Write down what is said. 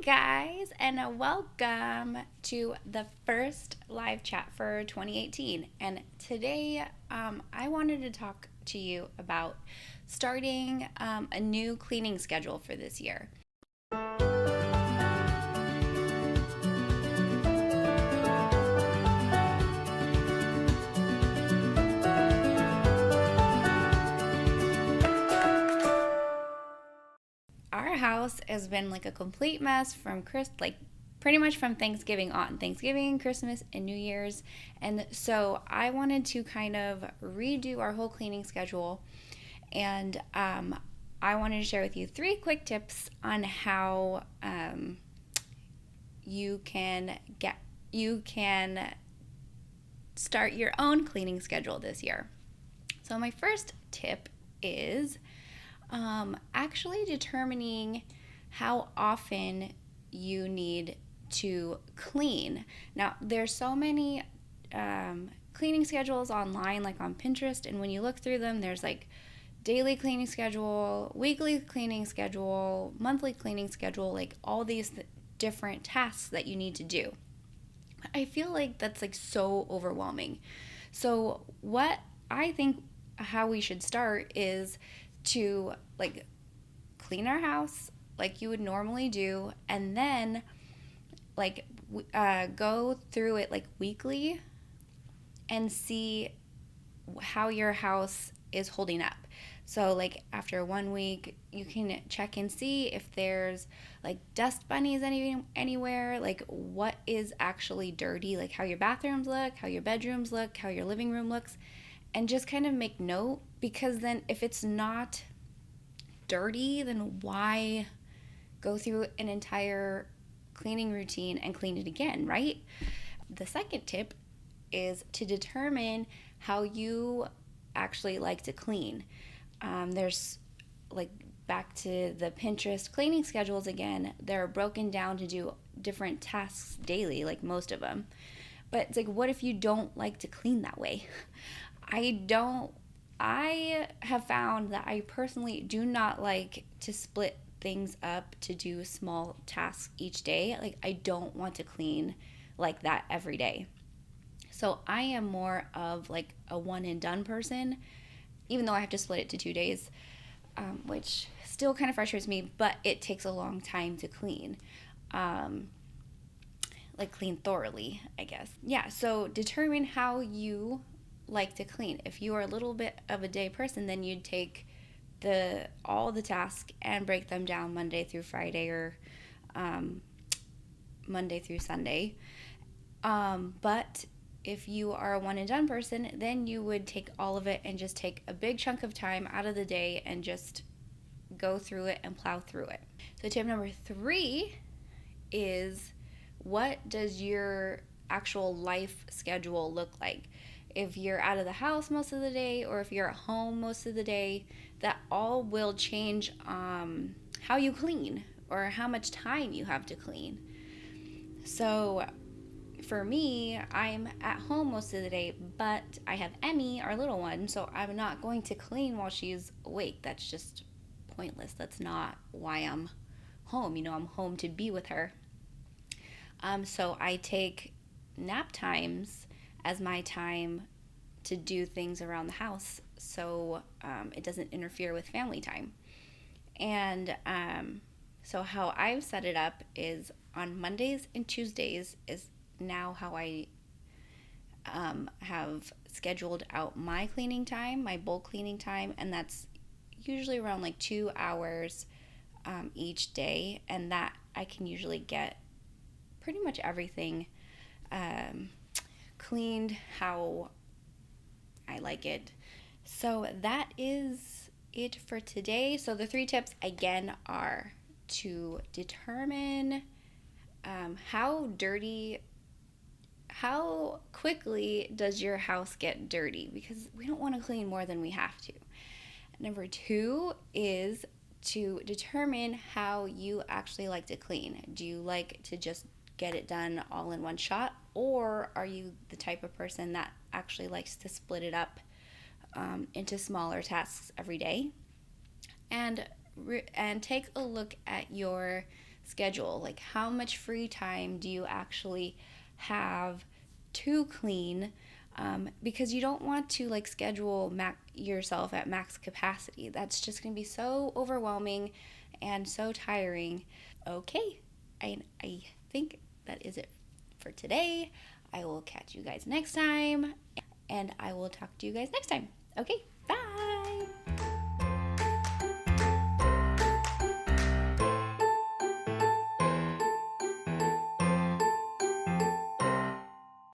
guys, and welcome to the first live chat for 2018. And today, I wanted to talk to you about starting a new cleaning schedule for this year. Our house has been like a complete mess from pretty much from Thanksgiving on. Thanksgiving, Christmas, and New Year's. And so I wanted to kind of redo our whole cleaning schedule. And I wanted to share with you three quick tips on how you can start your own cleaning schedule this year. So my first tip is actually determining how often you need to clean. Now, there's so many cleaning schedules online, like on Pinterest, and when you look through them, there's like daily cleaning schedule, weekly cleaning schedule, monthly cleaning schedule, like all these different tasks that you need to do. I feel like that's like so overwhelming. So, what I think how we should start is to like clean our house like you would normally do, and then like go through it like weekly and see how your house is holding up. So like after 1 week, you can check and see if there's like dust bunnies anywhere, like what is actually dirty, like how your bathrooms look, how your bedrooms look, how your living room looks, and just kind of make note, because then if it's not dirty, then why go through an entire cleaning routine and clean it again, right? The second tip is to determine how you actually like to clean. There's like back to the Pinterest cleaning schedules again, they're broken down to do different tasks daily, like most of them. But it's like, what if you don't like to clean that way? I have found that I personally do not like to split things up to do small tasks each day. Like, I don't want to clean like that every day. So I am more of like a one and done person, even though I have to split it to 2 days, which still kind of frustrates me, but it takes a long time to clean. Like clean thoroughly, I guess. Yeah, so determine how you like to clean. If you are a little bit of a day person, then you'd take all the tasks and break them down Monday through Friday, or Monday through Sunday. But if you are a one and done person, then you would take all of it and just take a big chunk of time out of the day and just go through it and plow through it. So tip number 3 is, what does your actual life schedule look like? If you're out of the house most of the day, or if you're at home most of the day, that all will change how you clean or how much time you have to clean. So for me, I'm at home most of the day, but I have Emmy, our little one, so I'm not going to clean while she's awake. That's just pointless. That's not why I'm home. I'm home to be with her. So I take nap times as my time to do things around the house, so it doesn't interfere with family time. And so how I've set it up is on Mondays and Tuesdays is now how I have scheduled out my cleaning time, my bulk cleaning time, and that's usually around like 2 hours each day, and that I can usually get pretty much everything cleaned how I like it. So that is it for today. So the 3 tips again are to determine how quickly does your house get dirty, because we don't want to clean more than we have to. Number 2 is to determine how you actually like to clean. Do you like to just get it done all in one shot, or are you the type of person that actually likes to split it up into smaller tasks every day? And take a look at your schedule. Like, how much free time do you actually have to clean? Because you don't want to like schedule yourself at max capacity. That's just going to be so overwhelming and so tiring. Okay, I think that is it for today. I will catch you guys next time, and I will talk to you guys next time. Okay,